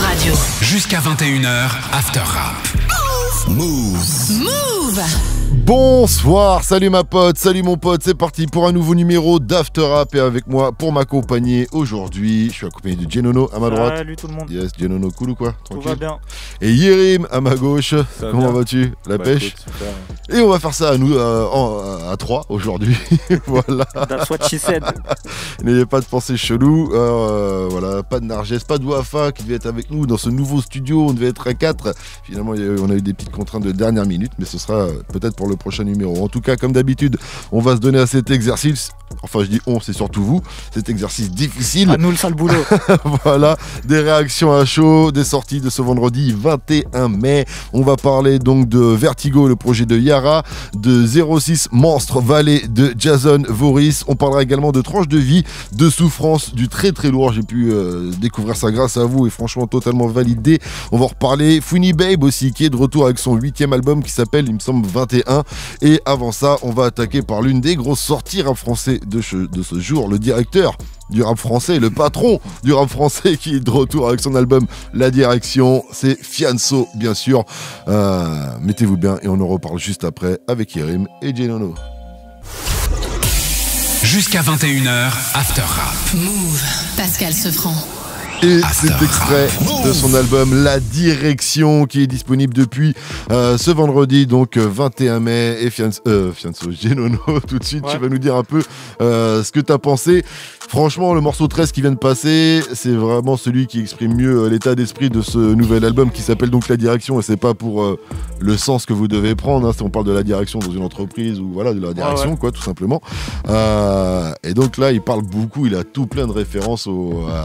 Radio. Jusqu'à 21h, After Rap. Move. Bonsoir, salut ma pote, salut mon pote, c'est parti pour un nouveau numéro d'After Rap et avec moi pour m'accompagner aujourd'hui, je suis accompagné de Genono à ma droite. Salut tout le monde. Yes, Genono, cool ou quoi? Tout va bien. Et Yerim à ma gauche. Comment vas-tu? La pêche? Écoute, super. Et on va faire ça à nous à 3 aujourd'hui. Voilà. That's what she said. N'ayez pas de pensée chelou. Voilà, pas de Narges, pas de Wafa qui devait être avec nous dans ce nouveau studio. On devait être à 4. Finalement, on a eu des petites contraintes de dernière minute, mais ce sera peut-être pour le prochain numéro. En tout cas, comme d'habitude, on va se donner à cet exercice. Enfin, je dis on, c'est surtout vous. Cet exercice difficile. À nous le sale boulot. Voilà, des réactions à chaud, des sorties de ce vendredi 21 mai. On va parler donc de Vertigo, le projet de Yara, de 06 Monstre Vallée de Jason Voorhees. On parlera également de Tranche de vie, de Souffrance, du très très lourd. J'ai pu découvrir ça grâce à vous et franchement totalement validé. On va reparler Funny Babe aussi, qui est de retour avec son 8e album qui s'appelle, il me semble, 21. Et avant ça, on va attaquer par l'une des grosses sorties rap français de ce jour, le directeur du rap français, le patron du rap français qui est de retour avec son album La Direction, c'est Fianso bien sûr. Mettez-vous bien et on en reparle juste après avec Yerim et Genono. Jusqu'à 21h, After Rap. Move. Pascal Sefranc. Et cet extrait de son album La Direction qui est disponible depuis ce vendredi, donc 21 mai. Et Fianso, Genono, tout de suite, ouais. Tu vas nous dire un peu ce que tu as pensé. Franchement, le morceau 13 qui vient de passer, c'est vraiment celui qui exprime mieux l'état d'esprit de ce nouvel album qui s'appelle donc La Direction. Et c'est pas pour le sens que vous devez prendre, hein, si on parle de la direction dans une entreprise ou voilà, de la direction, quoi, tout simplement. Et donc là, il parle beaucoup, il a tout plein de références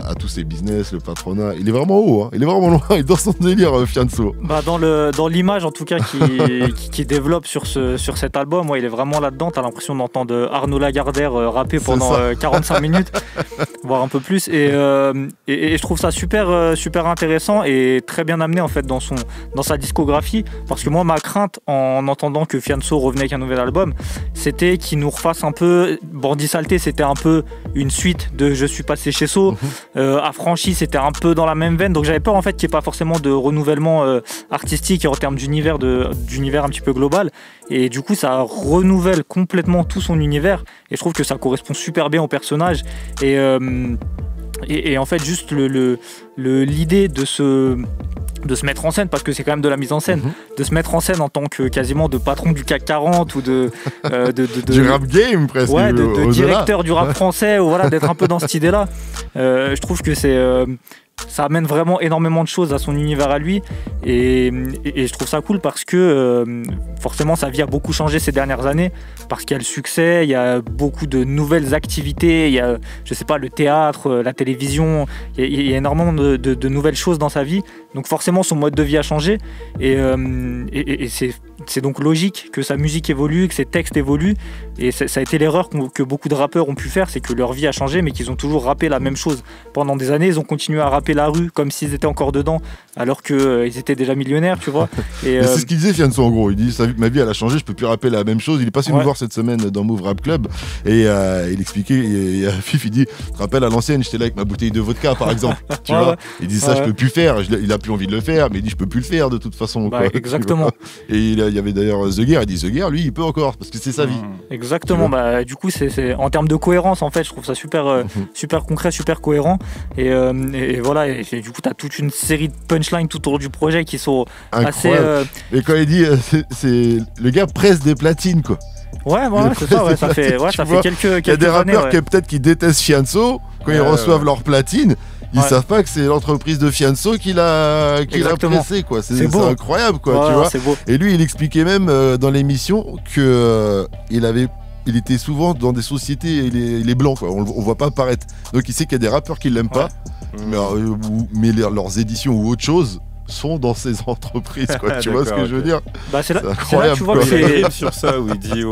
à tous ses business, le patronat. Il est vraiment haut, hein, il est vraiment loin, il est dans son délire, Fianso. Bah dans l'image en tout cas qui développe sur cet album, ouais, il est vraiment là-dedans. T'as l'impression d'entendre Arnaud Lagardère rapper pendant 45 minutes. Voire un peu plus et je trouve ça super intéressant et très bien amené en fait dans sa discographie, parce que moi ma crainte en entendant que Fianso revenait avec un nouvel album, c'était qu'il nous refasse un peu Bandit Saleté, c'était un peu une suite de Je suis passé chez So, Affranchi c'était un peu dans la même veine, donc j'avais peur en fait qu'il n'y ait pas forcément de renouvellement artistique en termes d'univers un petit peu global, et du coup ça renouvelle complètement tout son univers et je trouve que ça correspond super bien au personnage. Et en fait juste l'idée de se mettre en scène, parce que c'est quand même de la mise en scène, de se mettre en scène en tant que quasiment de patron du CAC 40 ou de du rap game presque, ouais, de directeur du rap français, ou voilà, d'être un peu dans cette idée là. Je trouve que ça amène vraiment énormément de choses à son univers à lui et je trouve ça cool parce que forcément sa vie a beaucoup changé ces dernières années, parce qu'il y a le succès, il y a beaucoup de nouvelles activités, il y a, je sais pas, le théâtre, la télévision, il y a énormément de nouvelles choses dans sa vie, donc forcément son mode de vie a changé et c'est donc logique que sa musique évolue, que ses textes évoluent, et ça a été l'erreur que beaucoup de rappeurs ont pu faire, c'est que leur vie a changé mais qu'ils ont toujours rappé la même chose pendant des années. Ils ont continué à rapper la rue comme s'ils étaient encore dedans alors qu'ils étaient déjà millionnaires, tu vois. Et c'est ce qu'il disait Fianso en gros, il dit ma vie elle a changé, je peux plus rapper la même chose. Il est passé nous voir cette semaine dans Move Rap Club et il expliquait, et Fif il dit, tu te rappelles à l'ancienne j'étais là avec ma bouteille de vodka par exemple, tu vois. Il dit ça je peux plus faire, il a plus envie de le faire, mais il dit je peux plus le faire de toute façon, quoi, exactement. Et il y avait d'ailleurs The Guerre, il dit The Guerre lui il peut encore parce que c'est sa vie. Exactement, bah du coup c'est en termes de cohérence en fait, je trouve ça super concret, super cohérent et voilà, et du coup t'as toute une série de punchlines tout autour du projet qui sont incroyable. Assez et quand il dit c'est le gars presse des platines, quoi. Ouais, c'est ça, ça fait quelques années. Il y a des rappeurs qui détestent Fianso quand ils reçoivent leur platine. Ils savent pas que c'est l'entreprise de Fianso qui l'a pressé, quoi. C'est incroyable, quoi, tu vois. Beau. Et lui, il expliquait même dans l'émission que il était souvent dans des sociétés, il est blanc, quoi. On voit pas apparaître. Donc il sait qu'il y a des rappeurs qui l'aiment pas, mais leurs éditions ou autre chose sont dans ces entreprises, quoi. Tu vois ce que je veux dire? Bah c'est incroyable, là, tu vois, que c'est sur ça où il dit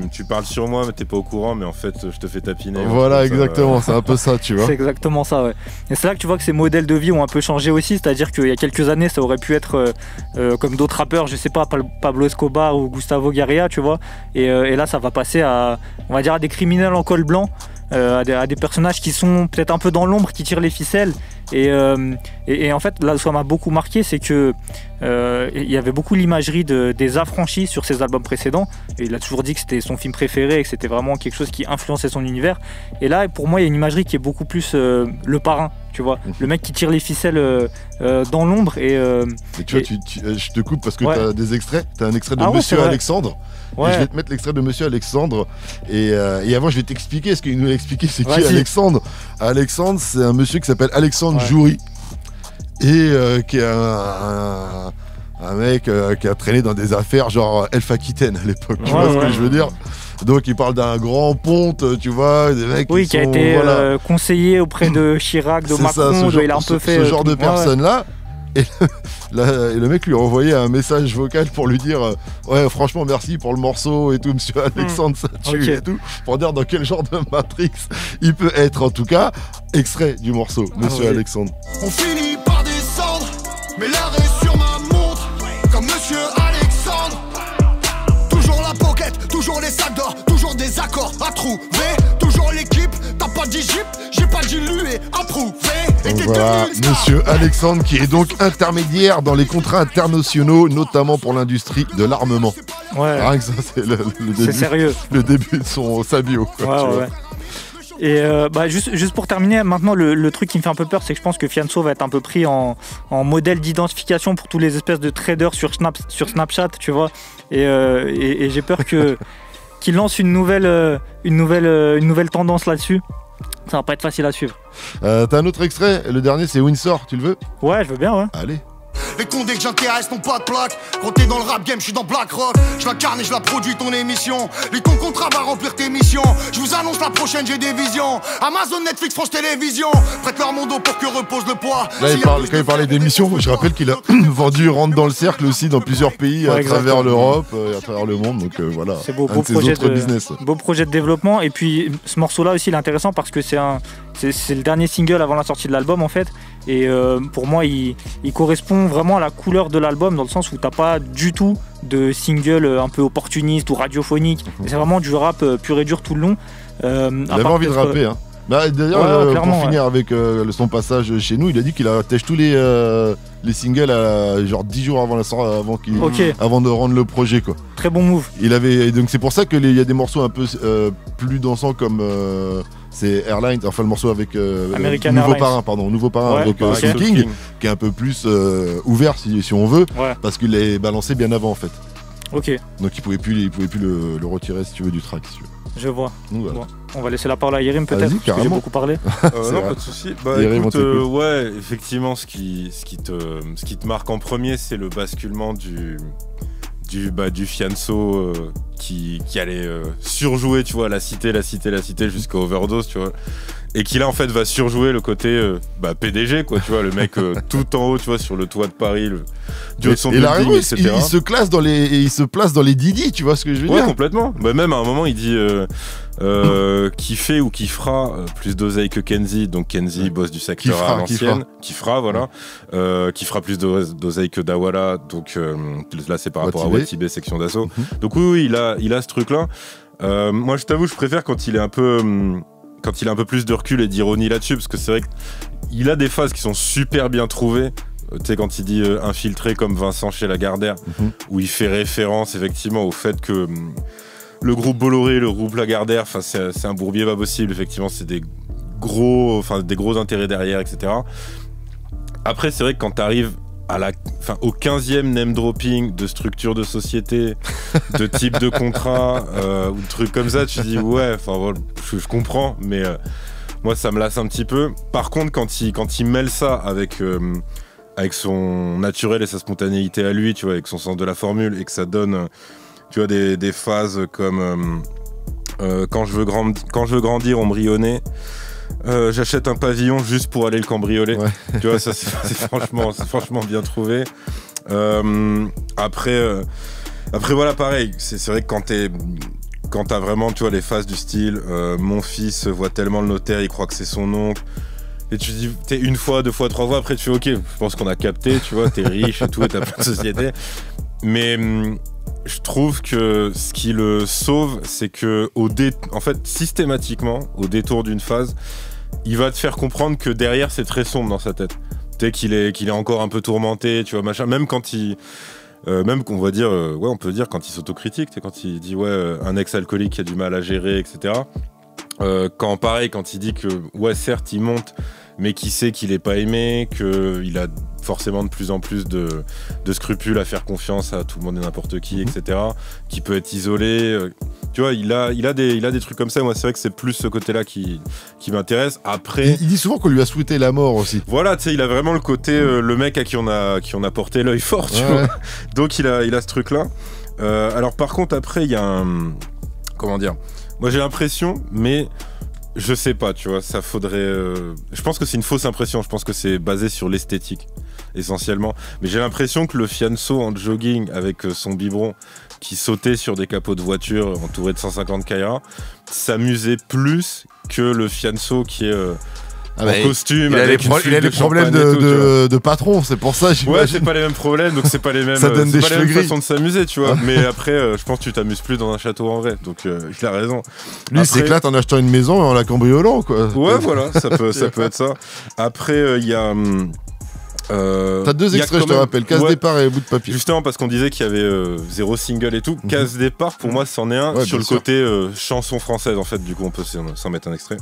tu parles sur moi mais t'es pas au courant, mais en fait je te fais tapiner. Voilà, exactement, c'est un peu ça, tu vois. C'est exactement ça, ouais. Et c'est là que tu vois que ces modèles de vie ont un peu changé aussi, c'est-à-dire qu'il y a quelques années ça aurait pu être comme d'autres rappeurs, je sais pas, Pablo Escobar ou Gustavo Garia, tu vois, et là ça va passer à, on va dire, à des criminels en col blanc. à des personnages qui sont peut-être un peu dans l'ombre, qui tirent les ficelles. Et en fait, là où ça m'a beaucoup marqué, c'est que il y avait beaucoup l'imagerie des affranchis sur ses albums précédents. Et il a toujours dit que c'était son film préféré et que c'était vraiment quelque chose qui influençait son univers. Et là, pour moi, il y a une imagerie qui est beaucoup plus le parrain, tu vois. Le mec qui tire les ficelles dans l'ombre. Et tu vois, je te coupe parce que Ouais. tu as des extraits. Tu as un extrait de Ah ouais, Monsieur c'est vrai. Alexandre. Et Ouais. je vais te mettre l'extrait de Monsieur Alexandre. Et avant, je vais t'expliquer ce qu'il nous a expliqué. C'est qui Vas-y. Alexandre? Alexandre, c'est un monsieur qui s'appelle Alexandre Ouais. Joury. Et qui est un mec qui a traîné dans des affaires genre Elf Aquitaine à l'époque. Tu Ouais, vois ce ouais. que je veux dire? Donc, il parle d'un grand ponte, tu vois, des mecs Oui, qui a sont, été voilà. conseiller auprès de Chirac, de C'est Macron, ça, il a un peu fait ce genre de ouais, ouais. personne-là. Et le mec lui a envoyé un message vocal pour lui dire ouais, franchement, merci pour le morceau et tout, monsieur Alexandre, ça tue Ok. et tout. Pour dire dans quel genre de Matrix il peut être. En tout cas, extrait du morceau, monsieur oui. Alexandre. On finit par descendre, mais l'heure est sur ma montre, comme monsieur Alexandre. Toujours la pocket, toujours les sacs d'or, toujours des accords à trouver. Toujours l'équipe, t'as pas dit Jeep, j'ai pas dilué, approuvé. Et Donc t'es voilà, devenu une star. monsieur Alexandre qui est donc intermédiaire dans les contrats internationaux, notamment pour l'industrie de l'armement. Ouais, Rien que ça, c'est le c'est début, sérieux. le début de sa bio. quoi, Ouais, tu ouais, vois. ouais. Et juste pour terminer, maintenant le truc qui me fait un peu peur, c'est que je pense que Fianso va être un peu pris en modèle d'identification pour tous les espèces de traders sur Snapchat, tu vois. Et j'ai peur qu'il lance une nouvelle tendance là-dessus. Ça va pas être facile à suivre. T'as un autre extrait, le dernier c'est Windsor, tu le veux? Ouais, je veux bien, ouais. Allez. Les cons dès que j'intéresse n'ont pas de plaque. Quand t'es dans le rap game, je suis dans Black Rock. Je l'incarne et je la produis ton émission. Les cons contrats va remplir tes missions. Je vous annonce la prochaine, j'ai des visions. Amazon, Netflix, France Télévisions. Prête leur mon dos pour que repose le poids. Là, S'il y a quand plus il de parlait frères, d'émissions, des je rappelle qu'il a vendu Rentre dans le cercle aussi dans plusieurs pays Ouais, à travers exactement. l'Europe et à travers le monde. Donc voilà, C'est beau, un beau de ses projet autres de business. beau projet de développement. Et puis ce morceau-là aussi, il est intéressant parce que c'est le dernier single avant la sortie de l'album en fait. Et pour moi, il correspond vraiment à la couleur de l'album dans le sens où t'as pas du tout de single un peu opportuniste ou radiophonique. C'est vraiment du rap pur et dur tout le long. Il avait envie de rapper. Hein. Bah, d'ailleurs, Ouais, clairement, pour finir avec son passage chez nous, il a dit qu'il a têché tous les singles à, genre 10 jours avant la sortie, Ok, avant de rendre le projet, quoi. très bon move. Et donc c'est pour ça qu'il y a des morceaux un peu plus dansants comme c'est Airlines, enfin le morceau avec American Nouveau Airlines. Parrain, pardon, Nouveau Parrain Ouais, avec ok. Snow King, qui est un peu plus ouvert si on veut, Ouais, parce qu'il est balancé bien avant en fait. ok, Donc il pouvait plus le retirer si tu veux du track. Si tu veux. je vois. Donc, voilà. Bon, on va laisser la parole à Yerim peut-être, Vas-y, parce que j'ai carrément. beaucoup parlé. C'est Non, vrai. pas de souci. Bah Et Raymond, écoute, t'écoutes. ouais, effectivement, ce qui te marque en premier, c'est le basculement du Fianso qui allait surjouer, tu vois, la cité jusqu'à Overdose, tu vois. Et qui là en fait va surjouer le côté PDG, quoi, tu vois, le mec tout en haut, tu vois, sur le toit de Paris, du haut de son Et la building, raison, etc. il se place dans les Didi, tu vois ce que je veux Ouais, dire? complètement. Bah, même à un moment, il dit qui fait ou qui fera plus d'oseille que Kenzie. Donc Kenzie, boss du secteur Qui fera, à l'ancienne. Qui fera, voilà. Qui fera plus d'oseille que Dawala. Donc là, c'est par rapport à Watibé, section d'assaut. Donc oui, il a ce truc-là. Moi, je t'avoue, je préfère quand il est un peu plus de recul et d'ironie là-dessus, parce que c'est vrai qu'il a des phases qui sont super bien trouvées. Tu sais, quand il dit infiltré comme Vincent chez Lagardère, où il fait référence effectivement au fait que le groupe Bolloré, le groupe Lagardère, c'est un bourbier pas possible, effectivement, c'est des gros intérêts derrière, etc. Après, c'est vrai que quand t'arrives au 15e name dropping de structure de société, de type de contrat, ou de trucs comme ça, tu dis ouais, voilà, je comprends, mais moi ça me lasse un petit peu. Par contre, quand il mêle ça avec son naturel et sa spontanéité à lui, tu vois, avec son sens de la formule, et que ça donne, tu vois, des phases comme quand je veux grandir, on brillonnait. J'achète un pavillon juste pour aller le cambrioler. Ouais. Tu vois, ça c'est franchement bien trouvé. Après voilà, pareil, c'est vrai que quand t'as vraiment, tu vois, les phases du style mon fils voit tellement le notaire, il croit que c'est son oncle. Et tu dis, t'es une fois, deux fois, trois fois, après tu fais ok, je pense qu'on a capté, tu vois, t'es riche et tout, et t'as plein de sociétés. Mais je trouve que ce qui le sauve, c'est que en fait, systématiquement, au détour d'une phase, il va te faire comprendre que derrière, c'est très sombre dans sa tête. Tu sais qu'il est encore un peu tourmenté, tu vois, machin. Même quand il... même qu'on va dire, ouais, on peut dire quand il s'autocritique, quand il dit ouais, un ex-alcoolique qui a du mal à gérer, etc. Quand il dit que ouais, certes, il monte, mais qu'il sait qu'il est pas aimé, qu'il a forcément de plus en plus de scrupules à faire confiance à tout le monde et n'importe qui, etc. Qui peut être isolé. Tu vois, il a des trucs comme ça. Moi, c'est vrai que c'est plus ce côté-là qui m'intéresse. Après, il dit souvent qu'on lui a souhaité la mort aussi. Voilà, tu sais, il a vraiment le côté le mec à qui on a porté l'œil fort, tu vois. Donc il a ce truc-là. Alors par contre, après, il y a un... Comment dire ? Moi, j'ai l'impression, mais je sais pas, tu vois, ça faudrait... Je pense que c'est une fausse impression, je pense que c'est basé sur l'esthétique, essentiellement. Mais j'ai l'impression que le Fianso en jogging avec son biberon qui sautait sur des capots de voiture entouré de 150 Kaira, s'amusait plus que le Fianso qui est... en costume, il a des problèmes de patron, c'est pour ça. Ouais, c'est pas les mêmes problèmes, donc c'est pas les mêmes, ça donne des cheveux gris. Façons de s'amuser, tu vois. Mais après, je pense que tu t'amuses plus dans un château en vrai, donc il a raison. Lui, il s'éclate en achetant une maison et en la cambriolant, quoi. Ouais, voilà, ça peut être ça. Après, il y a... T'as deux extraits, je te rappelle, Casse Départ et Bout de Papier. Justement, parce qu'on disait qu'il y avait 0 single et tout. Casse Départ, pour moi, c'en est un sur le côté chanson française, en fait. Du coup, on peut s'en mettre un extrait.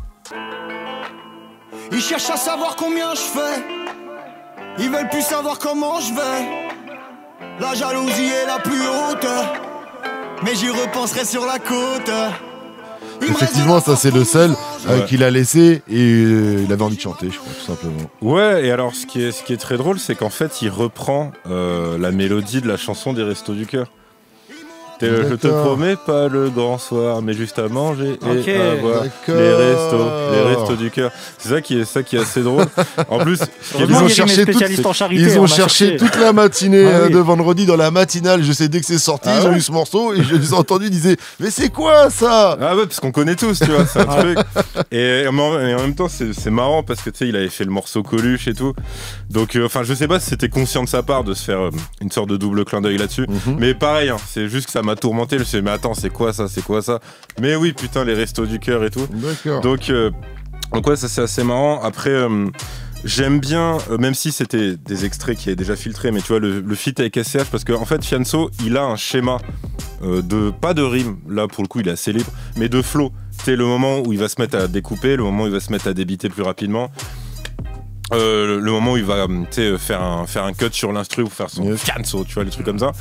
Ils cherchent à savoir combien je fais. Ils veulent plus savoir comment je vais. La jalousie est la plus haute, mais j'y repenserai sur la côte. Effectivement, ça c'est le seul qu'il a laissé et il avait envie de chanter, je crois, tout simplement. Ouais, et alors ce qui est très drôle, c'est qu'en fait, il reprend la mélodie de la chanson des Restos du Cœur. Je te promets pas le grand soir, mais juste à manger et à boire. Les restos du cœur. C'est ça qui est assez drôle. En plus, ils ont cherché toute la matinée de vendredi dans la matinale. Je sais dès que c'est sorti, ils ont eu ce morceau et je les ai entendus, ils disaient mais c'est quoi ça? Ah ouais, parce qu'on connaît tous, tu vois, c'est un truc. Et en même temps, c'est marrant parce que tu sais, il avait fait le morceau Coluche et tout. Donc, enfin, je sais pas si c'était conscient de sa part de se faire une sorte de double clin d'œil là-dessus. Mais pareil, c'est juste que ça m'a tourmenté. Je me suis dit, mais attends, c'est quoi ça? Mais oui, putain, les Restos du Cœur et tout. D'accord. Donc ouais, ça c'est assez marrant. Après, j'aime bien, même si c'était des extraits qui avaient déjà filtré, mais tu vois, le feat avec SCH, parce qu'en fait, Fianso, il a un schéma pas de rime, là pour le coup, il est assez libre, mais de flow. C'est le moment où il va se mettre à découper, le moment où il va se mettre à débiter plus rapidement. Le moment où il va faire un cut sur l'instru ou faire son Fianso, tu vois, les trucs comme ça.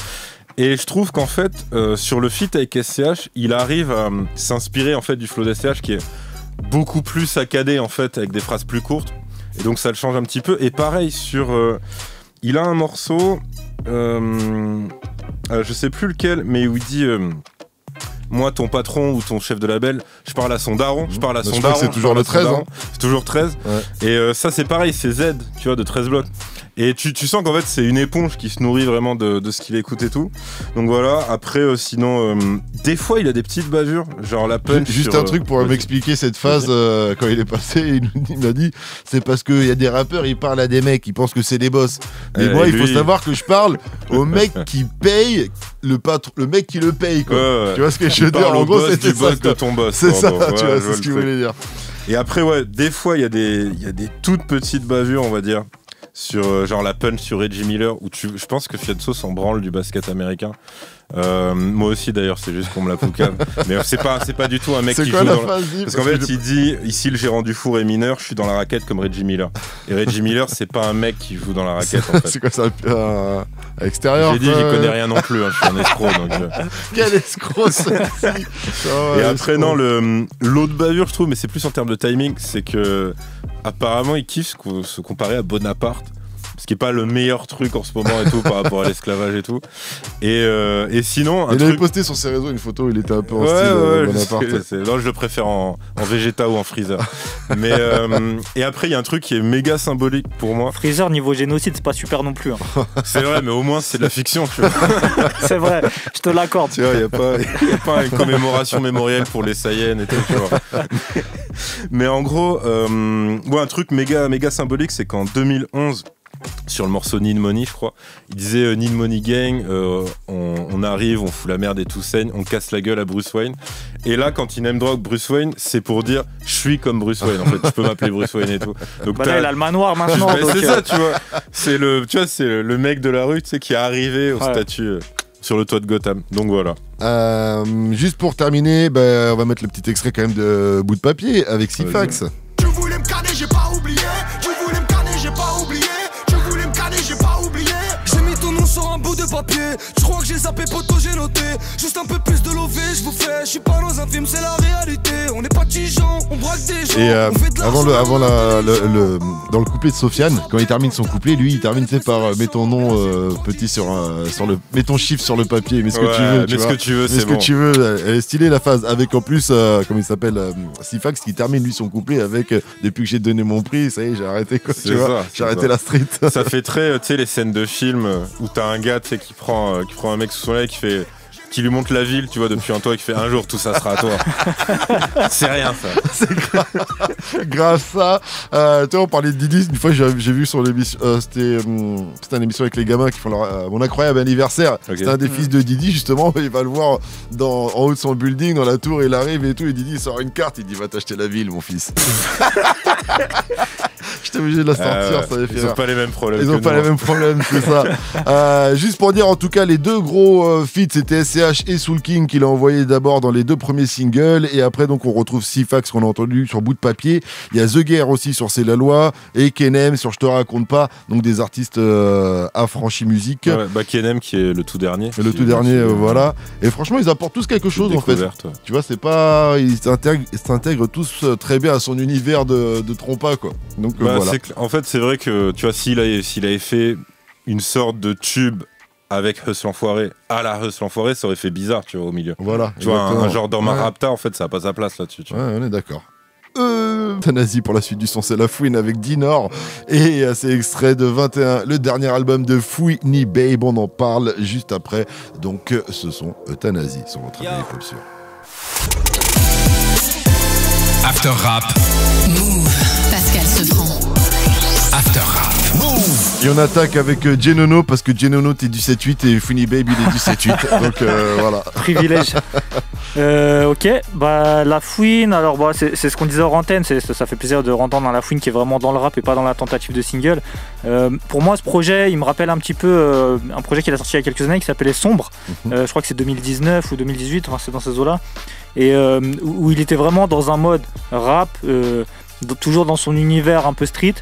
Et je trouve qu'en fait, sur le feat avec SCH, il arrive à s'inspirer en fait du flow d'SCH qui est beaucoup plus saccadé en fait, avec des phrases plus courtes. Et donc ça le change un petit peu. Et pareil, il a un morceau, je sais plus lequel, mais où il dit... moi, ton patron ou ton chef de label, je parle à son daron, je parle à son daron. C'est toujours le 13, hein. C'est toujours 13. Ouais. Et ça, c'est pareil, c'est Z, tu vois, de 13 blocs. Et tu sens qu'en fait, c'est une éponge qui se nourrit vraiment de ce qu'il écoute et tout. Donc voilà, après, sinon, des fois, il a des petites bavures, genre la punch. Juste un truc pour m'expliquer cette phase, quand il est passé, il m'a dit, c'est parce qu'il y a des rappeurs, ils parlent à des mecs, ils pensent que c'est des boss. Mais moi, il faut savoir que je parle au mec qui paye le mec qui le paye, quoi. Ouais. Tu vois ce que je veux dire? En gros, c'était ça. De ton boss. C'est ça, tu vois, c'est ce qu'il voulait dire. Et après, ouais, des fois, il y a des toutes petites bavures, on va dire, sur genre la punch sur Reggie Miller, où je pense que Fianso s'en branle du basket américain. Moi aussi d'ailleurs, c'est juste qu'on me la poucave. Mais c'est pas du tout un mec qui joue dans parce qu'en fait il dit ici le gérant du four est mineur, je suis dans la raquette comme Reggie Miller. Et Reggie Miller c'est pas un mec qui joue dans la raquette en fait. C'est quoi ça à l'extérieur? J'ai dit j'y connais rien non plus, hein, je suis un escroc donc Quel escroc Et après non, l'autre bavure je trouve, mais c'est plus en termes de timing, c'est que apparemment il kiffe se comparer à Bonaparte. Ce qui est pas le meilleur truc en ce moment et tout par rapport à l'esclavage et tout. Et sinon... Il avait posté sur ses réseaux une photo où il était un peu en style Bonaparte. Non, je le préfère en Vegeta ou en Freezer. Mais, et après, il y a un truc qui est méga symbolique pour moi. Freezer, niveau génocide, c'est pas super non plus. Hein. C'est vrai, mais au moins, c'est de la fiction. Tu vois. C'est vrai, je te l'accorde. Tu vois, il n'y a pas une commémoration mémorielle pour les Saiyans et tout. Tu vois. Mais en gros, un truc méga symbolique, c'est qu'en 2011... sur le morceau Need Money, je crois. Il disait Need Money Gang, on arrive, on fout la merde et tout saigne, on casse la gueule à Bruce Wayne. Et là, quand il name drop Bruce Wayne, c'est pour dire je suis comme Bruce Wayne. En fait, tu peux m'appeler Bruce Wayne et tout. Donc là, il a le manoir maintenant. C'est ça, tu vois. C'est le mec de la rue, tu sais, qui est arrivé au statut sur le toit de Gotham. Donc voilà. Juste pour terminer, on va mettre le petit extrait quand même de Bout de Papier avec Sifax. Tu voulais me canner, j'ai pas oublié. Tu voulais me canner, j'ai pas oublié. Tu voulais me canner, j'ai pas oublié. J'ai mis ton nom sur un bout de papier. Tu crois que j'ai zappé, poto, j'ai noté. Juste un peu plus de lové, je vous fais. Je suis pas dans un film, c'est la réalité. On n'est pas tigeants, on braque des gens. Et on fait de dans le couplet de Sofiane, quand il termine son couplet, lui il termine par mets ton nom petit sur le, mets ton chiffre sur le papier, mets ce que tu veux. Mets ce que tu veux, c'est bon. Ce que tu veux. Elle est stylée la phase, avec en plus, comment il s'appelle, Sifax qui termine lui son couplet avec depuis que j'ai donné mon prix, ça y est, j'ai arrêté quoi. Tu vois, j'ai arrêté la street. Ça fait très, tu sais, les scènes de film où t'as un gars, tu sais, qui prend un mec sous son lait qui lui montre la ville, tu vois, depuis un toit, et qui fait un jour tout ça sera à toi. C'est rien ça. C'est grave ça. Tu vois, on parlait de Didi, une fois j'ai vu sur l'émission, c'était une émission avec les gamins qui font mon incroyable anniversaire. Okay. C'était un des fils de Didi justement, il va le voir en haut de son building, dans la tour, il arrive et tout, et Didi il sort une carte, il dit va t'acheter la ville mon fils. J'étais obligé de la sortir, ça avait fait Ils ont pas les mêmes problèmes. Ils ont pas les mêmes problèmes, c'est ça. Juste pour dire, en tout cas, les deux gros feats, c'était SCH et Soul King qu'il a envoyé d'abord dans les deux premiers singles, et après donc on retrouve Sifax qu'on a entendu sur Bout de Papier. Il y a The Guerre aussi sur C'est la loi, et Kenem sur Je te raconte pas, donc des artistes affranchis musique. Kenem qui est le tout dernier. Le tout dernier, voilà. Et franchement, ils apportent tous quelque chose en fait. Ouais. Tu vois, c'est pas, ils s'intègrent tous très bien à son univers de trompa quoi. Donc voilà. En fait, c'est vrai que tu vois, s'il avait fait une sorte de tube avec Hustle Enfoiré à la Hustle Enfoiré, ça aurait fait bizarre, tu vois, au milieu. Voilà. Tu vois, un genre Dorma Rapta, en fait, ça n'a pas sa place là-dessus. Ouais, on est d'accord. Euthanasie pour la suite du son, c'est La Fouine avec Dinor. Et c'est extrait de 21, le dernier album de Fouini Babe. On en parle juste après. Donc, ce sont Euthanasie sur votre avis pop sûr. After Rap. Move. Pascal Sefranc. After Rap. Move. Et on attaque avec Genono parce que Genono t'es du 7-8 et Fouini Babe il est du 7-8. Donc voilà. Privilège. Ok, La Fouine, alors c'est ce qu'on disait hors antenne, ça fait plaisir de rentrer dans La Fouine qui est vraiment dans le rap et pas dans la tentative de single. Pour moi, ce projet, il me rappelle un petit peu un projet qu'il a sorti il y a quelques années qui s'appelait Sombre. Je crois que c'est 2019 ou 2018, enfin c'est dans ces eaux-là. Et où il était vraiment dans un mode rap, toujours dans son univers un peu street.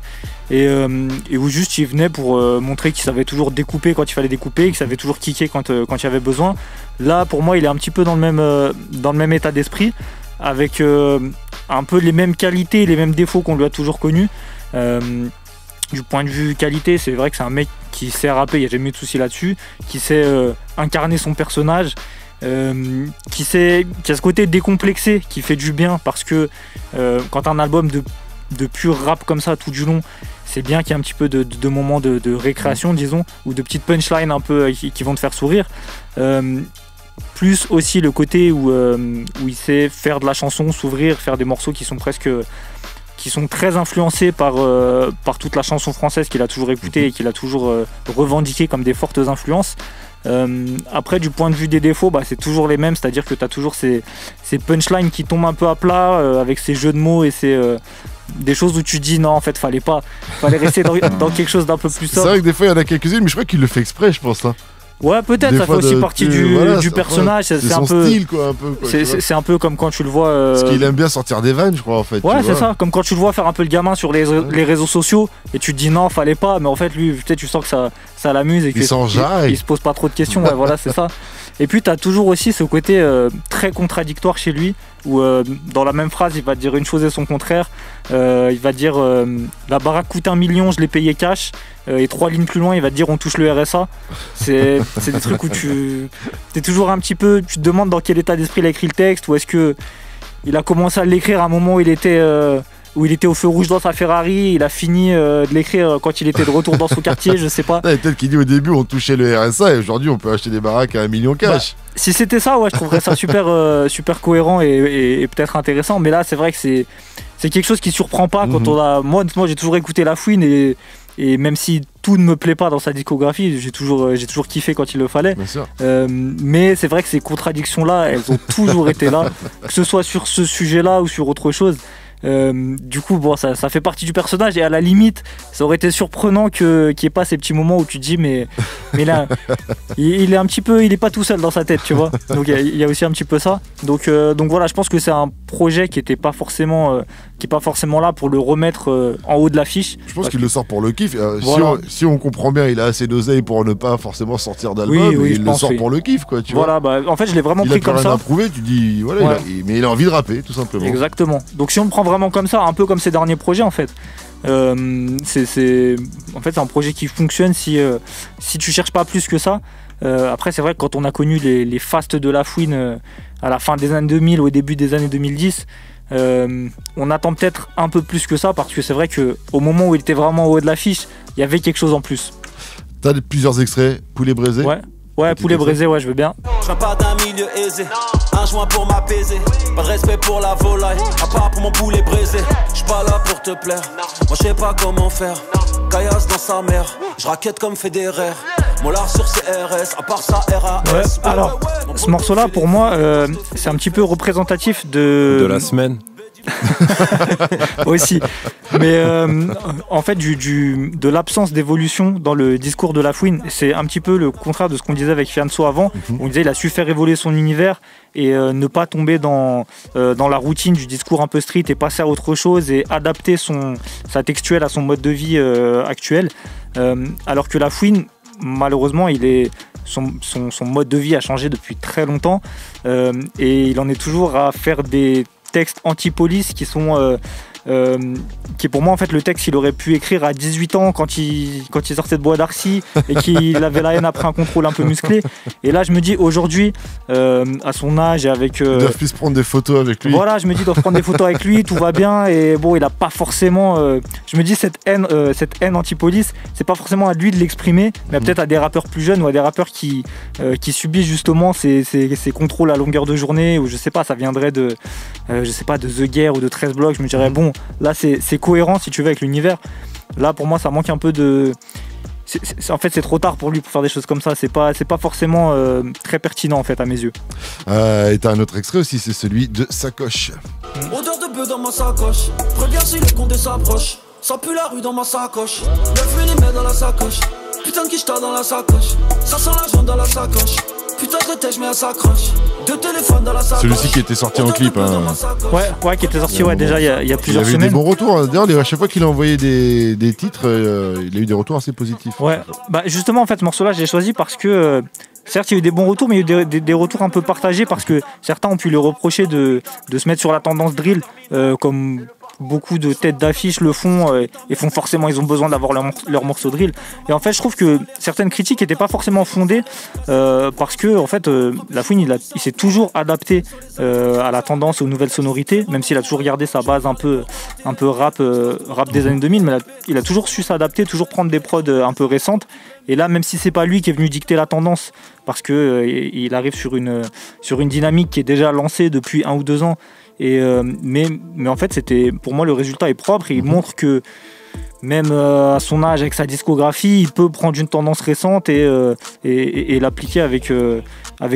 Et où juste il venait pour montrer qu'il savait toujours découper quand il fallait découper, qu'il savait toujours kicker quand il y avait besoin. Là pour moi il est un petit peu dans le même état d'esprit, avec un peu les mêmes qualités, les mêmes défauts qu'on lui a toujours connus. Du point de vue qualité, c'est vrai que c'est un mec qui sait rapper, il n'y a jamais eu de souci là-dessus, qui sait incarner son personnage, qui a ce côté décomplexé qui fait du bien, parce que quand t'as un album de pur rap comme ça tout du long, c'est bien qu'il y ait un petit peu de moments de récréation, disons, ou de petites punchlines un peu qui vont te faire sourire. Plus aussi le côté où il sait faire de la chanson, s'ouvrir, faire des morceaux qui sont très influencés par toute la chanson française qu'il a toujours écoutée et qu'il a toujours revendiqué comme des fortes influences. Après, du point de vue des défauts, c'est toujours les mêmes, c'est-à-dire que tu as toujours ces punchlines qui tombent un peu à plat, avec ces jeux de mots et des choses où tu dis non, en fait fallait rester dans quelque chose d'un peu plus sobre. C'est vrai que des fois il y en a quelques-unes, mais je crois qu'il le fait exprès, je pense. Ouais, peut-être, ça fait aussi partie du personnage. C'est son style, quoi, un peu. C'est un peu comme quand tu le vois. Parce qu'il aime bien sortir des vannes, je crois, en fait. Ouais, c'est ça. Comme quand tu le vois faire un peu le gamin sur les réseaux sociaux et tu te dis non, fallait pas. Mais en fait, lui, peut-être tu sens que ça l'amuse et qu'il se pose pas trop de questions. Ouais, voilà, c'est ça. Et puis, t'as toujours aussi ce côté très contradictoire chez lui, où dans la même phrase, il va te dire une chose et son contraire. Il va dire la baraque coûte 1 million, je l'ai payé cash. Et 3 lignes plus loin, il va te dire on touche le RSA. C'est des trucs où t'es toujours un petit peu, tu te demandes dans quel état d'esprit il a écrit le texte, ou est-ce que il a commencé à l'écrire à un moment où il était au feu rouge dans sa Ferrari, il a fini de l'écrire quand il était de retour dans son quartier, je sais pas. Peut-être qu'il dit au début on touchait le RSA et aujourd'hui on peut acheter des baraques à 1 million cash. Si c'était ça, ouais, je trouverais ça super cohérent et peut-être intéressant. Mais là, c'est vrai que c'est quelque chose qui surprend pas quand on a. Moi, j'ai toujours écouté La Fouine et et même si tout ne me plaît pas dans sa discographie, j'ai toujours kiffé quand il le fallait. Mais c'est vrai que ces contradictions-là, elles ont toujours été là, que ce soit sur ce sujet-là ou sur autre chose. Du coup, bon, ça fait partie du personnage et à la limite, ça aurait été surprenant qu'il n'y ait pas ces petits moments où tu te dis mais là, il est un petit peu, il est pas tout seul dans sa tête, tu vois. Donc il y a aussi un petit peu ça. Donc voilà, je pense que c'est un projet qui est pas forcément là pour le remettre en haut de l'affiche. Je pense qu'il le sort pour le kiff. Voilà. Si on comprend bien, il a assez d'oseille pour ne pas forcément sortir d'album. Oui, il le sort pour le kiff, quoi. Tu vois. Bah, en fait, je l'ai vraiment pris comme ça. Il a rien à prouver, tu dis voilà, mais il a envie de rapper, tout simplement. Exactement. Donc si on le prend vraiment comme ça, un peu comme ses derniers projets, en fait. C'est un projet qui fonctionne si tu cherches pas plus que ça. Après, c'est vrai que quand on a connu les fastes de La Fouine à la fin des années 2000, au début des années 2010, on attend peut-être un peu plus que ça, parce que c'est vrai qu'au moment où il était vraiment au haut de l'affiche, il y avait quelque chose en plus. T'as plusieurs extraits, Poulet Braisé. Ouais, Poulet Braisé, ouais, je veux bien. Je viens pas d'un milieu aisé, un joint pour m'apaiser. Pas de respect pour la volaille, à part pour mon poulet braisé. J'suis pas là pour te plaire, moi je sais pas comment faire. Caillasse dans sa mère, je raquette comme Federer. Mollard sur CRS, à part ça RAS. Ouais, alors, ce morceau-là, pour moi, c'est un petit peu représentatif de la semaine. Aussi, mais en fait de l'absence d'évolution dans le discours de La Fouine. C'est un petit peu le contraire de ce qu'on disait avec Fianso avant. On disait il a su faire évoluer son univers et ne pas tomber dans la routine du discours un peu street et passer à autre chose et adapter sa textuelle à son mode de vie actuel, alors que La Fouine, malheureusement, son mode de vie a changé depuis très longtemps, et il en est toujours à faire des textes anti-police qui est pour moi en fait le texte qu'il aurait pu écrire à 18 ans quand il sortait de Bois d'Arcy et qu'il avait la haine après un contrôle un peu musclé. Et là je me dis aujourd'hui, à son âge et avec... Ils doivent plus prendre des photos avec lui. Voilà, je me dis ils doivent prendre des photos avec lui, tout va bien, et bon il a pas forcément... je me dis cette haine anti-police, c'est pas forcément à lui de l'exprimer, mais peut-être à des rappeurs plus jeunes ou à des rappeurs qui subissent justement ces contrôles à longueur de journée, ou je sais pas, ça viendrait de The Guerre ou de 13 blocs. Je me dirais bon, là c'est cohérent si tu veux avec l'univers. Là pour moi ça manque un peu de... En fait c'est trop tard pour lui pour faire des choses comme ça. C'est pas forcément très pertinent en fait à mes yeux. Et t'as un autre extrait aussi, c'est celui de Sacoche. Odeur de bœuf dans ma sacoche. Regarde si le condé s'approche. Ça pue la rue dans ma sacoche. 9 mm dans la sacoche. Putain de quicheta dans la sacoche. Ça sent la jaune dans la sacoche. Putain de tête, je mets un sacoche. Deux téléphones dans la sacoche. Celui-ci qui était sorti en clip. Ouais, qui était sorti déjà il y a plusieurs semaines. Il y avait des bons retours. D'ailleurs, à chaque fois qu'il a envoyé des titres, il a eu des retours assez positifs. Ouais, bah justement, en fait, ce morceau-là, je l'ai choisi parce que... certes, il y a eu des bons retours, mais il y a eu des retours un peu partagés, parce que certains ont pu le reprocher de se mettre sur la tendance drill, comme beaucoup de têtes d'affiche le font, et font forcément, ils ont besoin d'avoir leur morceau drill. Et en fait, je trouve que certaines critiques n'étaient pas forcément fondées, parce que en fait, La Fouine, il s'est toujours adapté à la tendance, aux nouvelles sonorités, même s'il a toujours gardé sa base un peu rap des années 2000, mais il a toujours su s'adapter, toujours prendre des prods un peu récentes. Et là, même si c'est pas lui qui est venu dicter la tendance, parce que il arrive sur une dynamique qui est déjà lancée depuis 1 ou 2 ans, mais en fait, pour moi, le résultat est propre, et il montre que même à son âge, avec sa discographie, il peut prendre une tendance récente et l'appliquer avec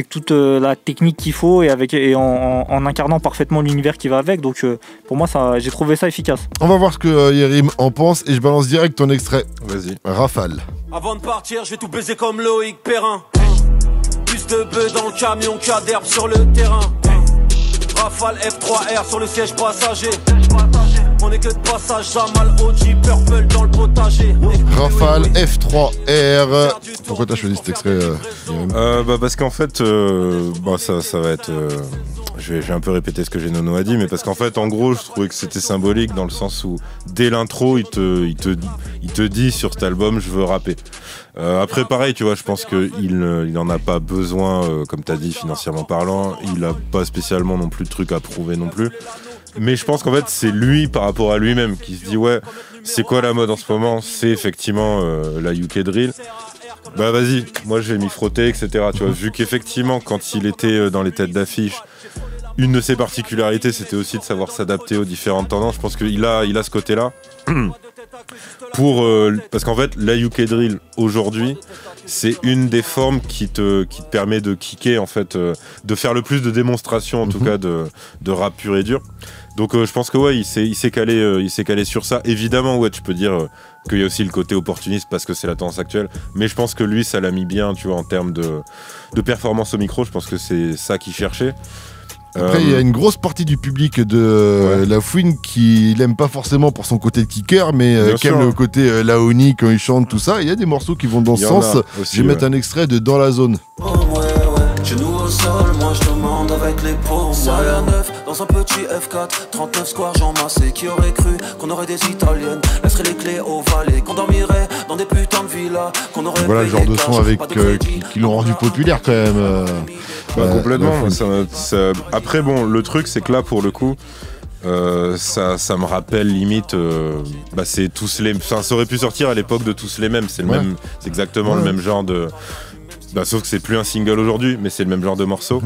toute la technique qu'il faut, et en incarnant parfaitement l'univers qui va avec. Donc pour moi, j'ai trouvé ça efficace. On va voir ce que Yerim en pense, et je balance direct ton extrait. Vas-y. Rafale. Avant de partir, je vais tout baiser comme Loïc Perrin. Plus de bœufs dans le camion qu'à d'herbe sur le terrain. Rafale F3R sur le siège passager. On est que de passage, Jamal, OG, Purple dans le potager. Rafale F3R. Pourquoi t'as choisi cet extrait, parce qu'en fait, ça va être... je vais un peu répéter ce que Genono a dit, mais parce qu'en fait, en gros, je trouvais que c'était symbolique dans le sens où, dès l'intro, il te dit sur cet album, je veux rapper. Après, pareil, tu vois, je pense qu'il n'en a pas besoin, comme tu as dit, financièrement parlant. Il n'a pas spécialement non plus de trucs à prouver non plus. Mais je pense qu'en fait, c'est lui, par rapport à lui-même, qui se dit, ouais, c'est quoi la mode en ce moment? C'est effectivement la UK Drill. Bah vas-y, moi je vais m'y frotter, etc. Tu vois, vu qu'effectivement, quand il était dans les têtes d'affiche, une de ses particularités, c'était aussi de savoir s'adapter aux différentes tendances. Je pense qu'il a ce côté-là. parce qu'en fait, la UK Drill aujourd'hui, c'est une des formes qui te permet de kicker, en fait, de faire le plus de démonstrations, en tout cas, de rap pur et dur. Donc je pense que ouais, il s'est calé sur ça. Évidemment, ouais, tu peux dire qu'il y a aussi le côté opportuniste parce que c'est la tendance actuelle. Mais je pense que lui, ça l'a mis bien, tu vois, en termes de performance au micro. Je pense que c'est ça qu'il cherchait. Après, il y a une grosse partie du public de La Fouine qui l'aime pas forcément pour son côté de kicker, mais qui aime le côté Laoni quand il chante, tout ça. Il y a des morceaux qui vont dans ce sens. Aussi, je vais mettre un extrait de Dans la zone. Genoux au sol, moi je demande avec les paumes. Moyen 9 dans un petit F4, 39 square Jean Massé. Qui aurait cru qu'on aurait des Italiennes, laisserait les clés au valet, qu'on dormirait dans des putains de villas, qu'on aurait voilà le genre de son avec qui l'ont rendu populaire quand même. Complètement. Après bon, le truc c'est que là pour le coup, ça me rappelle limite, c'est tous les. Enfin, ça aurait pu sortir à l'époque de Tous les mêmes. C'est le même, c'est exactement le même genre de. Sauf que c'est plus un single aujourd'hui, mais c'est le même genre de morceau.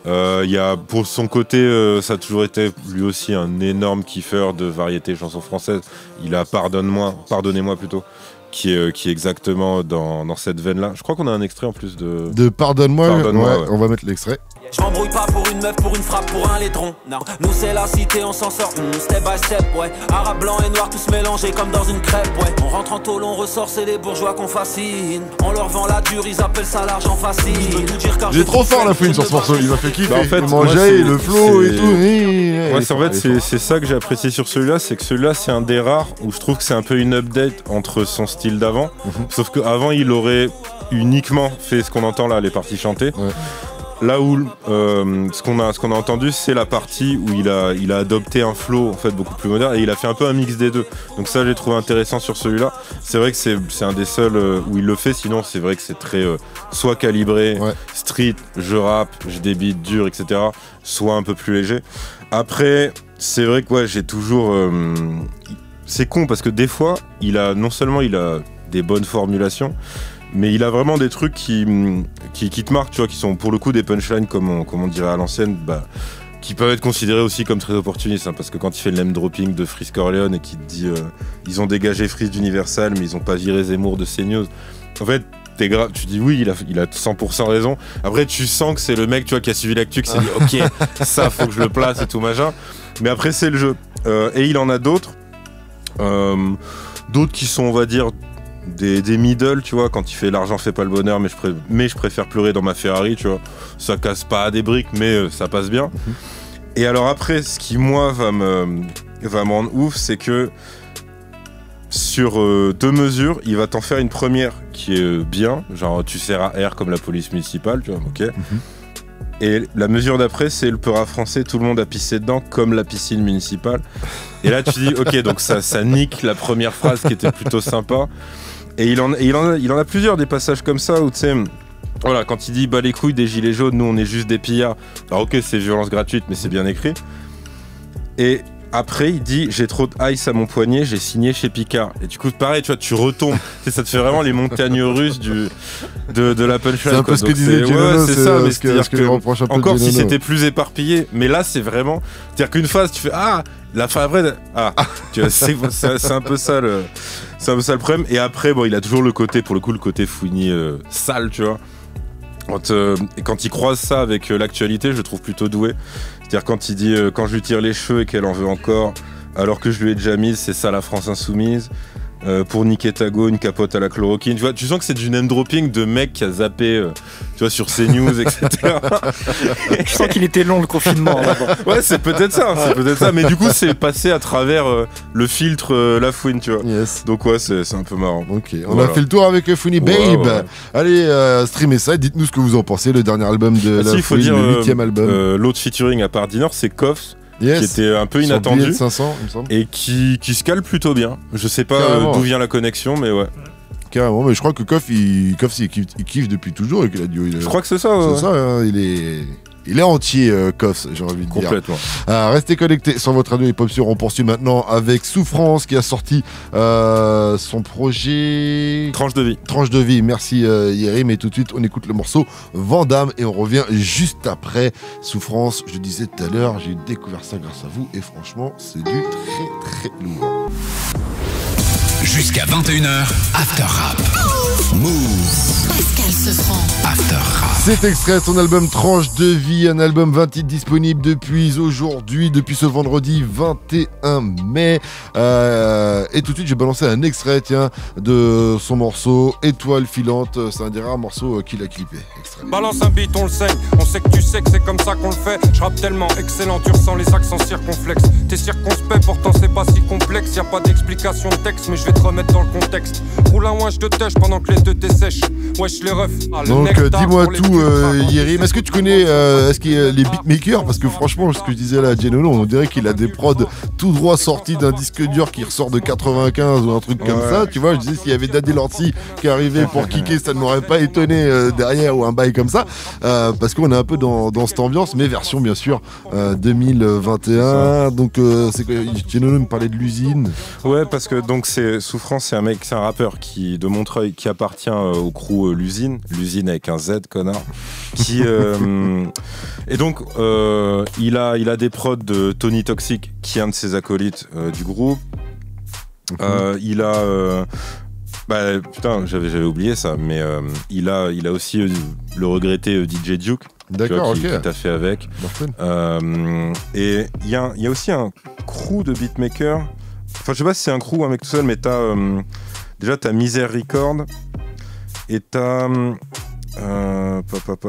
Il y a, pour son côté, ça a toujours été lui aussi un énorme kiffeur de variété chansons françaises. Il a Pardonnez-moi plutôt, qui est exactement dans cette veine-là. Je crois qu'on a un extrait en plus de Pardonne-moi. Ouais. On va mettre l'extrait. Je m'embrouille pas pour une meuf, pour une frappe, pour un laidron. Non, nous c'est la cité, on s'en sort, step by step, ouais. Arabe, blanc et noir, tous mélangés comme dans une crêpe, ouais. On rentre en tôle, on ressort, c'est les bourgeois qu'on fascine. On leur vend la dure, ils appellent ça l'argent facile. J'ai trop fort La Fouine sur ce morceau, il m'a fait kiffer. En fait, le flow et tout. Moi, en fait, c'est ça que j'ai apprécié sur celui-là, c'est que celui-là, c'est un des rares où je trouve que c'est un peu une update entre son style d'avant. Sauf qu'avant, il aurait uniquement fait ce qu'on entend là, les parties chantées. Ouais. Là où ce qu'on a entendu, c'est la partie où il a adopté un flow en fait beaucoup plus moderne et il a fait un peu un mix des deux. Donc ça, j'ai trouvé intéressant sur celui-là. C'est vrai que c'est un des seuls où il le fait. Sinon, c'est vrai que c'est très soit calibré, street, je rappe, je des beats durs, etc. Soit un peu plus léger. Après, c'est vrai que j'ai toujours. C'est con parce que des fois, non seulement il a des bonnes formulations, mais il a vraiment des trucs qui te marquent, tu vois, qui sont pour le coup des punchlines comme on dirait à l'ancienne, qui peuvent être considérés aussi comme très opportunistes, hein, parce que quand il fait le name dropping de Frisk Orleans et qu'il te dit ils ont dégagé Freeze d'Universal mais ils ont pas viré Zemmour de CNews, en fait tu dis oui, il a 100% raison. Après tu sens que c'est le mec, tu vois, qui a suivi l'actu, qui s'est dit ok, ça faut que je le place et tout machin, mais après c'est le jeu. Et il en a d'autres qui sont, on va dire, des middle, tu vois, quand il fait l'argent fait pas le bonheur, mais je préfère pleurer dans ma Ferrari, tu vois, ça casse pas à des briques, mais ça passe bien. Et alors après, ce qui moi va me rendre ouf, c'est que sur 2 mesures, il va t'en faire une première qui est bien, genre tu sers à R comme la police municipale, tu vois, ok. Et la mesure d'après, c'est le peur français, tout le monde a pissé dedans comme la piscine municipale. Et là, tu dis, ok, donc ça nique la première phrase qui était plutôt sympa. Et il en a plusieurs des passages comme ça où tu sais, voilà, quand il dit bah les couilles des gilets jaunes, nous on est juste des pillards. Alors ok, c'est violence gratuite, mais c'est bien écrit. Et après il dit j'ai trop de ice à mon poignet, j'ai signé chez Picard. Et du coup pareil, tu vois, tu retombes. Ça te fait vraiment les montagnes russes de la punchline. C'est un peu ce que disait Genono, c'est ça, mais ce que reproche un peu encore si Genono. c'était plus éparpillé, mais là c'est vraiment, c'est-à-dire qu'une phase tu fais la fin après, tu vois, c'est un peu ça le. C'est un peu ça le problème. Et après, il a toujours le côté, pour le coup, le côté Fouini sale, tu vois. Quand il croise ça avec l'actualité, je le trouve plutôt doué. C'est-à-dire quand il dit quand je lui tire les cheveux et qu'elle en veut encore, alors que je lui ai déjà mise, c'est ça la France insoumise. Pour niquer ta go, une capote à la chloroquine. Tu vois, tu sens que c'est du name dropping de mec qui a zappé, tu vois, sur CNews, etc. Je sens qu'il était long le confinement. Ouais, c'est peut-être ça. Mais du coup, c'est passé à travers le filtre La Fouine, tu vois. Yes. Donc ouais, c'est un peu marrant. Ok, on a fait le tour avec Fouini Babe. Ouais. Allez, streamez ça et dites-nous ce que vous en pensez. Le dernier album de La Fouine, le 8e album. L'autre featuring à part Dinner, c'est Koffs. Yes. Qui était un peu inattendu 500, il me semble. Et qui se cale plutôt bien. Je sais pas d'où vient la connexion, mais ouais. Carrément, mais je crois que Koff il kiffe depuis toujours et que la duo. Je crois que c'est ça. Ouais. C'est ça, hein, il est entier, Koff, j'ai envie de dire. Complètement. Restez connectés sur votre radio hip-hop sur. On poursuit maintenant avec Souffrance qui a sorti son projet Tranche de vie. Tranche de vie, merci Yeri. Mais tout de suite, on écoute le morceau Vandame et on revient juste après. Souffrance, je disais tout à l'heure, j'ai découvert ça grâce à vous et franchement, c'est du très très lourd. Jusqu'à 21h, After Rap. Move. Pascal Sefranc. After Rap. Cet extrait de son album Tranche de vie, un album 20 titres disponible depuis aujourd'hui, depuis ce vendredi 21 mai. Et tout de suite, j'ai balancé un extrait, tiens, de son morceau Étoile filante. C'est un des rares morceaux qu'il a clippé. Extrait. Balance un beat, on le saigne. On sait que tu sais que c'est comme ça qu'on le fait. Je rappe tellement excellent, tu ressens les accents circonflexes. T'es circonspect, pourtant c'est pas si complexe. Y'a pas d'explication de texte, mais je vais te remettre dans le contexte. Roule un ouin, je te tèche pendant que les deux t'essèchent. Wesh les refs. Donc dis-moi tout, Yérim. Est-ce que tu connais est-ce qu'il y a les beatmakers? Parce que franchement, ce que je disais là à Genolo, on dirait qu'il a des prods tout droit sortis d'un disque dur qui ressort de 95 ou un truc comme ça. Tu vois, je disais s'il y avait Daddy Lordi qui arrivait pour kicker, ça ne m'aurait pas étonné derrière ou un bail comme ça. Parce qu'on est un peu dans cette ambiance, mais version bien sûr 2021. Donc c'est que Genolo me parlait de l'usine. Ouais, parce que donc c'est Souffrance, c'est un rappeur de Montreuil qui appartient au crew l'usine avec un Z, connard. Qui et donc il a des prods de Tony Toxic, qui est un de ses acolytes du groupe. Il a putain, j'avais oublié ça, mais il a aussi le regretté DJ Duke. D'accord, qui t'a fait avec. Et il y a aussi un crew de beatmakers. Enfin, je sais pas si c'est un crew, un mec tout seul, mais t'as Misère Record et t'as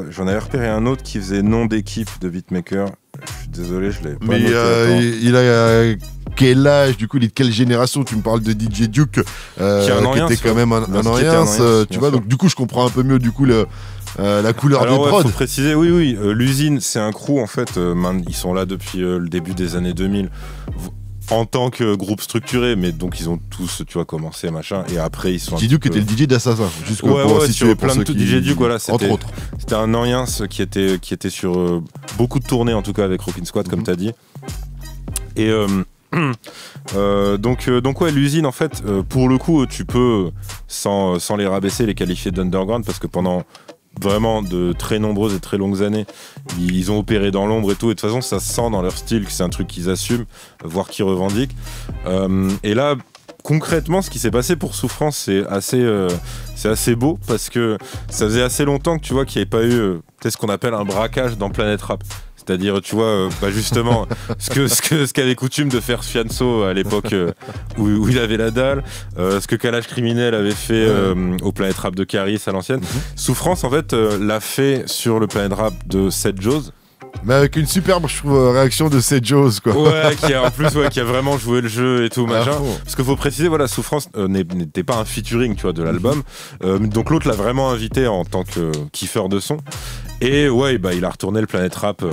j'en avais repéré un autre qui faisait nom d'équipe de beatmaker. Je suis désolé, je l'ai pas noté. Mais il a quel âge, du coup, il est de quelle génération? Tu me parles de DJ Duke, qui était quand même un ancien, tu vois. Donc du coup, je comprends un peu mieux du coup la couleur des prods. Faut préciser, oui, l'usine, c'est un crew en fait. Ils sont là depuis le début des années 2000. En tant que groupe structuré, mais donc ils ont tous, tu vois, commencé machin, et après ils sont. DJ Duke était le DJ d'Assassin, juste pour situer plein de qui... DJ Duke, voilà, entre autres. C'était un Oriens qui était sur beaucoup de tournées en tout cas avec Rockin' Squad, comme t'as dit. Et donc ouais, l'usine en fait, pour le coup, tu peux sans les rabaisser, les qualifier d'underground, parce que pendant vraiment de très nombreuses et très longues années, ils ont opéré dans l'ombre et tout, et de toute façon ça se sent dans leur style que c'est un truc qu'ils assument, voire qu'ils revendiquent. Et là, concrètement, ce qui s'est passé pour Souffrance, c'est assez beau, parce que ça faisait assez longtemps que tu vois qu'il n'y avait pas eu ce qu'on appelle un braquage dans Planète Rap. C'est-à-dire, tu vois, justement, ce qu'avait coutume de faire Fianso à l'époque où il avait la dalle, ce que Kalash Criminel avait fait au Planète Rap de Caris à l'ancienne. Souffrance, en fait, l'a fait sur le Planète Rap de Seth Joes. Mais avec une superbe, je trouve, réaction de Seth Joes, quoi. Ouais, qui a vraiment joué le jeu et tout, machin. Parce qu'il faut préciser, voilà, Souffrance n'était pas un featuring, tu vois, de l'album. Donc l'autre l'a vraiment invité en tant que kiffeur de son. Et ouais, il a retourné le Planète Rap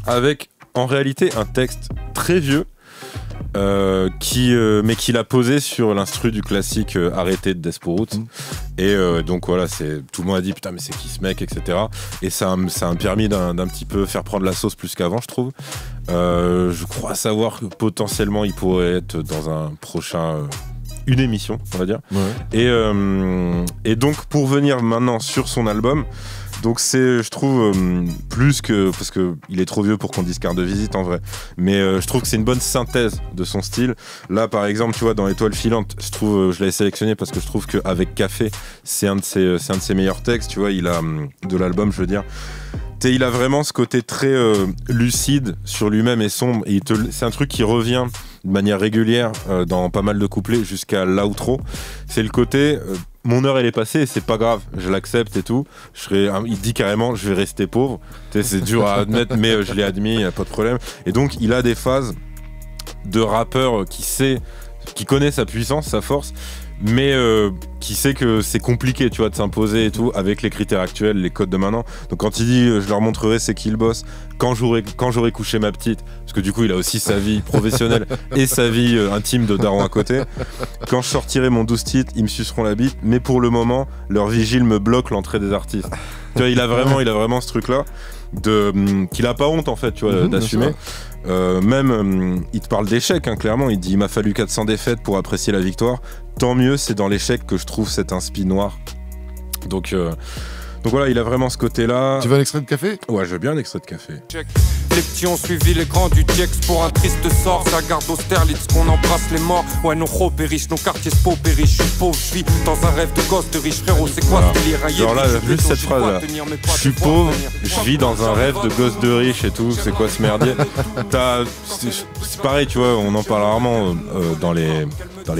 avec, en réalité, un texte très vieux, mais qu'il a posé sur l'instru du classique Arrêté de Desporoot. Et donc voilà, tout le monde a dit putain, mais c'est qui ce mec, etc. Et ça a permis d'un petit peu faire prendre la sauce plus qu'avant, je trouve. Je crois savoir que potentiellement il pourrait être dans un prochain une émission, on va dire. Ouais. Et donc pour venir maintenant sur son album, donc c'est, je trouve, plus que... Parce qu'il est trop vieux pour qu'on dise carte de visite en vrai. Mais je trouve que c'est une bonne synthèse de son style. Là, par exemple, tu vois, dans Étoile filante, je l'avais sélectionné parce que je trouve qu'avec Café, c'est un de ses meilleurs textes. Tu vois, il a, de l'album, je veux dire. Il a vraiment ce côté très lucide sur lui-même et sombre. Et c'est un truc qui revient de manière régulière dans pas mal de couplets jusqu'à l'outro. C'est le côté... mon heure elle est passée et c'est pas grave, je l'accepte et tout. Il dit carrément je vais rester pauvre. C'est dur à admettre, mais je l'ai admis, pas de problème. Et donc il a des phases de rappeur qui connaît sa puissance, sa force, mais qui sait que c'est compliqué, tu vois, de s'imposer et tout avec les critères actuels, les codes de maintenant. Donc quand il dit je leur montrerai c'est qui le boss quand j'aurai couché ma petite, parce que du coup il a aussi sa vie professionnelle et sa vie intime de daron à côté. Quand je sortirai mon 12 titres, ils me suceront la bite, mais pour le moment leur vigile me bloque l'entrée des artistes. Tu vois, il a vraiment ce truc là qu'il a pas honte en fait, tu vois, d'assumer. Même il te parle d'échec, hein, clairement. Il dit il m'a fallu 400 défaites pour apprécier la victoire. Tant mieux, c'est dans l'échec que je trouve cet inspi noir. Donc Donc voilà, il a vraiment ce côté-là. Tu veux un extrait de café? Ouais, je veux bien un extrait de café. Les petits ont suivi les grands du Diex pour un triste sort. C'est la garde d'Austerlitz qu'on embrasse les morts. Ouais, nos ros périchent, nos quartiers se paupérissent. Je suis pauvre, je vis dans un rêve de gosse de riche. Frérot, c'est quoi ce délire? Genre là, juste cette phrase là. Je suis pauvre, je vis dans un rêve de gosse de riche et tout. C'est quoi ce merdier? C'est pareil, tu vois, on en parle rarement dans les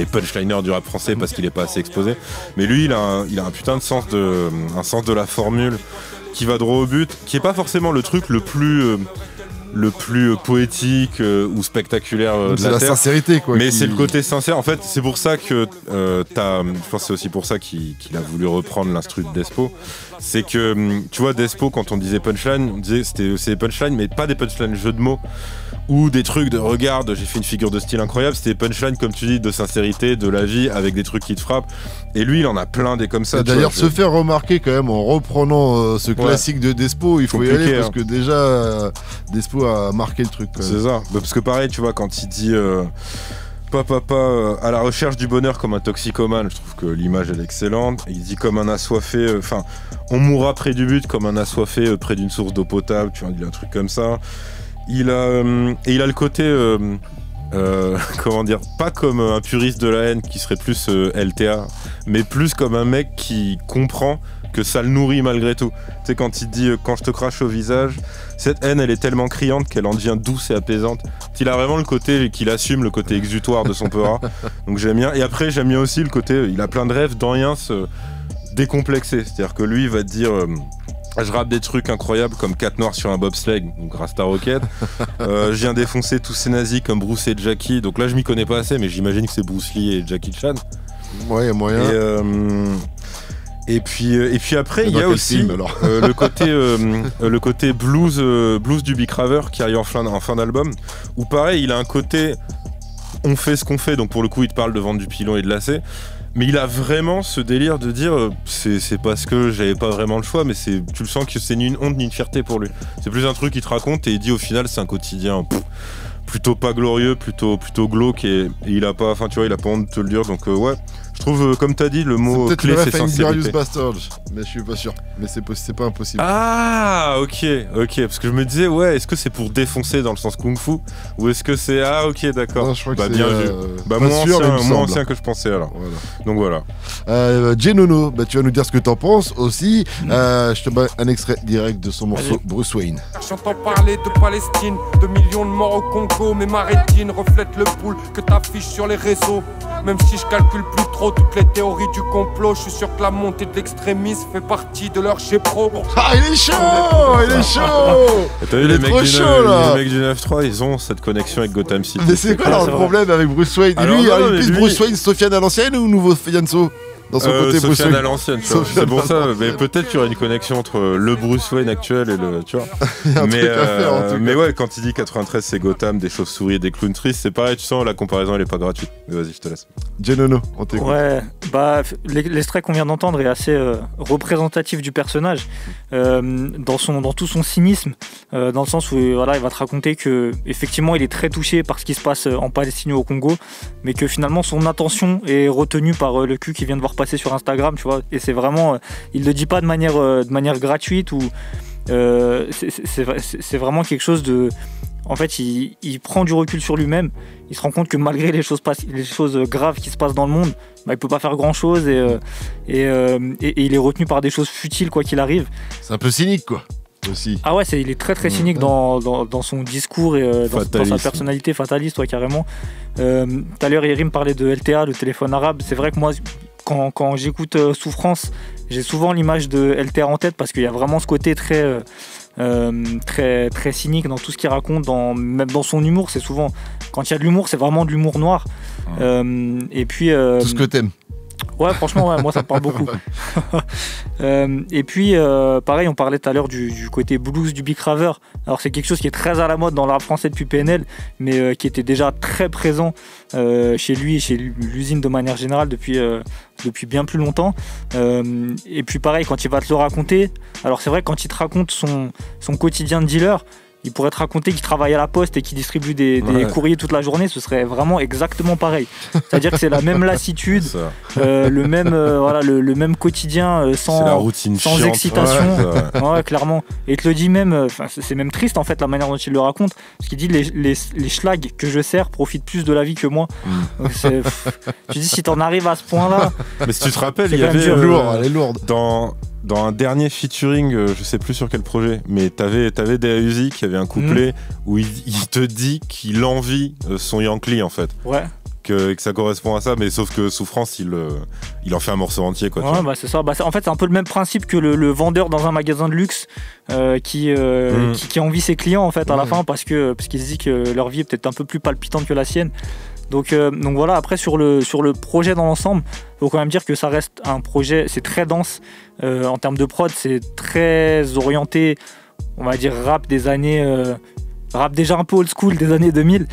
punchliners du rap français parce qu'il est pas assez exposé. Mais lui, il a un putain de sens de la formule qui va droit au but, qui est pas forcément le truc le plus poétique ou spectaculaire de c'est la terre. sincérité, quoi. Mais c'est le côté sincère. En fait, c'est pour ça que je pense que c'est aussi pour ça qu'il a voulu reprendre l'instru de Despo. C'est que, tu vois, Despo, quand on disait punchline, on disait c'est des punchlines, mais pas des punchlines jeux de mots ou des trucs de regarde, j'ai fait une figure de style incroyable. C'était des punchlines, comme tu dis, de sincérité, de la vie, avec des trucs qui te frappent. Et lui, il en a plein des comme ça. D'ailleurs, se faire remarquer quand même en reprenant ce classique de Despo, il faut y aller parce que déjà, Despo a marqué le truc. C'est ça. Parce que pareil, tu vois, quand il dit papa à la recherche du bonheur comme un toxicomane, je trouve que l'image elle est excellente. Il dit comme un assoiffé, enfin, on mourra près du but comme un assoiffé près d'une source d'eau potable, tu vois, il a un truc comme ça. Il a le côté, comment dire, pas comme un puriste de la haine qui serait plus LTA, mais plus comme un mec qui comprend que ça le nourrit malgré tout. Tu sais, quand il dit quand je te crache au visage, cette haine elle est tellement criante qu'elle en devient douce et apaisante. Il a vraiment le côté qu'il assume, le côté exutoire de son peura. Donc j'aime bien. Et après j'aime bien aussi le côté, il a plein de rêves dans rien décomplexé. C'est-à-dire que lui il va te dire je rappe des trucs incroyables comme 4 noirs sur un bobsleigh, donc Rasta Rocket. Je viens défoncer tous ces nazis comme Bruce et Jackie. Donc là je m'y connais pas assez, mais j'imagine que c'est Bruce Lee et Jackie Chan. Ouais, y a moyen. Et puis après il y a aussi le côté blues du Big Raver qui arrive en fin d'album, où pareil il a un côté on fait ce qu'on fait, donc pour le coup il te parle de vendre du pilon et de lacets. Mais il a vraiment ce délire de dire c'est parce que j'avais pas vraiment le choix, mais tu le sens que c'est ni une honte ni une fierté pour lui. C'est plus un truc qu'il te raconte et il dit au final c'est un quotidien plutôt pas glorieux, plutôt glauque et il a pas, enfin tu vois, il a pas honte de te le dire. Donc ouais, je trouve comme t'as dit le mot clé c'est sincérité. Bastard, mais je suis pas sûr. Mais c'est pas impossible. Ah ok, parce que je me disais ouais, est-ce que c'est pour défoncer dans le sens kung-fu ou est-ce que c'est ok d'accord. Non, je crois que bien vu. Moins ancien que je pensais alors. Voilà. Donc voilà. Jenono, tu vas nous dire ce que t'en penses aussi. Je te mets un extrait direct de son morceau Bruce Wayne. J'entends parler de Palestine, de millions de morts au Congo, mais ma rétine reflète le boule que t'affiches sur les réseaux. Même si je calcule plus trop toutes les théories du complot, je suis sûr que la montée de l'extrémisme fait partie de leur chez pro. Ah, il est chaud, il est chaud. T'as vu, les mecs du 9-3, ils ont cette connexion avec Gotham City. Mais c'est quoi leur problème avec Bruce Wayne? Alors, lui, il a plus Bruce Wayne, Sofiane à l'ancienne ou nouveau Fianso? Dans son côté Bruce Wayne à l'ancienne, c'est pour ça, mais peut-être qu'il y aurait une connexion entre le Bruce Wayne actuel et le, tu vois. Mais ouais, quand il dit 93 c'est Gotham, des chauves-souris et des clowns tristes, c'est pareil, tu sens la comparaison elle est pas gratuite. Mais vas-y, je te laisse. Jenono, on t'écoute. Ouais, l'extrait qu'on vient d'entendre est assez représentatif du personnage, dans tout son cynisme, dans le sens où voilà, il va te raconter que effectivement il est très touché par ce qui se passe en Palestine ou au Congo, mais que finalement son attention est retenue par le cul qui vient de voir passer sur Instagram, tu vois, et c'est vraiment, il le dit pas de manière gratuite ou c'est vraiment quelque chose de, en fait, il prend du recul sur lui-même. Il se rend compte que malgré les choses graves qui se passent dans le monde, il peut pas faire grand chose et il est retenu par des choses futiles quoi qu'il arrive. C'est un peu cynique quoi. Aussi. Ah ouais, il est très très cynique dans son discours et dans sa personnalité fataliste, ouais, carrément. Tout à l'heure, Yerim parlait de LTA, le téléphone arabe. C'est vrai que moi, quand j'écoute Souffrance, j'ai souvent l'image de LTA en tête parce qu'il y a vraiment ce côté très cynique dans tout ce qu'il raconte, même dans son humour. C'est souvent, quand il y a de l'humour, c'est vraiment de l'humour noir. Et puis tout ce que t'aimes. Ouais, franchement, ouais, moi ça me parle beaucoup. Et puis, pareil, on parlait tout à l'heure du côté blues du Big Raver. Alors, c'est quelque chose qui est très à la mode dans le rap français depuis PNL, mais qui était déjà très présent chez lui et chez l'usine de manière générale depuis bien plus longtemps. Et puis, pareil, quand il va te le raconter, alors c'est vrai, quand il te raconte son quotidien de dealer, il pourrait te raconter qu'il travaille à la poste et qu'il distribue des courriers toute la journée, ce serait vraiment exactement pareil. C'est-à-dire que c'est la même lassitude, le même quotidien sans, la routine sans chiante. excitation. Ouais, clairement. Et il te le dit même, c'est même triste en fait la manière dont il le raconte, parce qu'il dit les schlags que je sers profitent plus de la vie que moi. Donc tu dis si t'en arrives à ce point-là. Mais si tu te rappelles, il y quand même avait dur. Elle est lourde. dans un dernier featuring, je sais plus sur quel projet, mais t'avais Deauzy qui avait un couplet où il te dit qu'il envie son Yankee en fait. Ouais. Que ça correspond à ça, mais sauf que Souffrance, il en fait un morceau entier quoi. Ouais, c'est ça. En fait, c'est un peu le même principe que le vendeur dans un magasin de luxe qui envie ses clients en fait à la fin parce qu'il se dit que leur vie est peut-être un peu plus palpitante que la sienne. Donc voilà, après sur le projet dans l'ensemble, il faut quand même dire que ça reste un projet, c'est très dense en termes de prod, c'est très orienté, on va dire rap des années, rap déjà un peu old school des années 2000.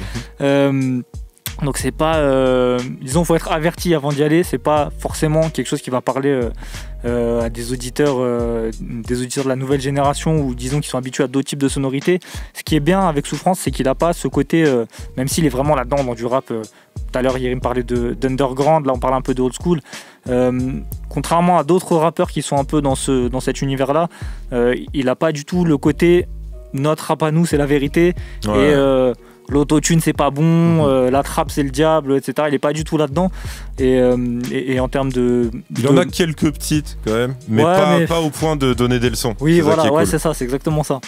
Donc c'est pas, disons, faut être averti avant d'y aller. C'est pas forcément quelque chose qui va parler à des auditeurs de la nouvelle génération ou disons qui sont habitués à d'autres types de sonorités. Ce qui est bien avec Souffrance, c'est qu'il a pas ce côté, même s'il est vraiment là-dedans dans du rap. Tout à l'heure, Yerim parlait d'underground, là on parle un peu de old school. Contrairement à d'autres rappeurs qui sont un peu dans cet univers-là, il a pas du tout le côté notre rap à nous, c'est la vérité. Ouais. Et l'autotune c'est pas bon, la trappe c'est le diable, etc. Il est pas du tout là-dedans. Et en termes de... Il en a quelques petites quand même, mais pas au point de donner des leçons. Oui, voilà, cool. C'est ça, c'est exactement ça.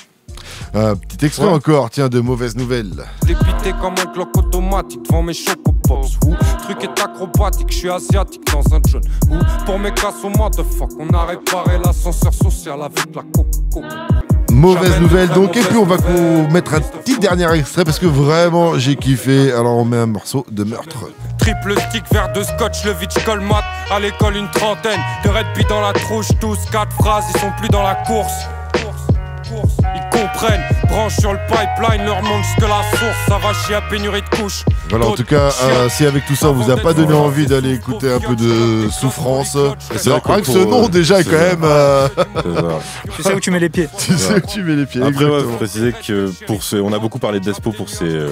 Petit extrait encore, tiens, de Mauvaise Nouvelle. Dépité comme un clock automatique devant mes chocopops. Truc est acrobatique, je suis asiatique dans un jeune. Pour mes casses au motherfuck, on a réparé l'ascenseur social avec la Coca-Cola. Mauvaise Nouvelle donc, et puis on va mettre un petit dernier extrait parce que vraiment j'ai kiffé. Alors on met un morceau de Meurtre. Triple stick, verre de scotch, le vitch colmate. À l'école une trentaine, de Red Bee dans la trouche. Tous 4 phrases, ils sont plus dans la course. Ils comprennent, branche sur le pipeline, leur manque jusque la source, ça va chier à pénurie de couches. Voilà, en tout cas, si avec tout ça on vous a pas donné envie d'aller écouter un peu de Souffrance, c'est vrai que ce nom déjà est quand même... Tu sais où tu mets les pieds. Tu sais où tu mets les pieds. Après, il faut préciser que on a beaucoup parlé de Despo pour ses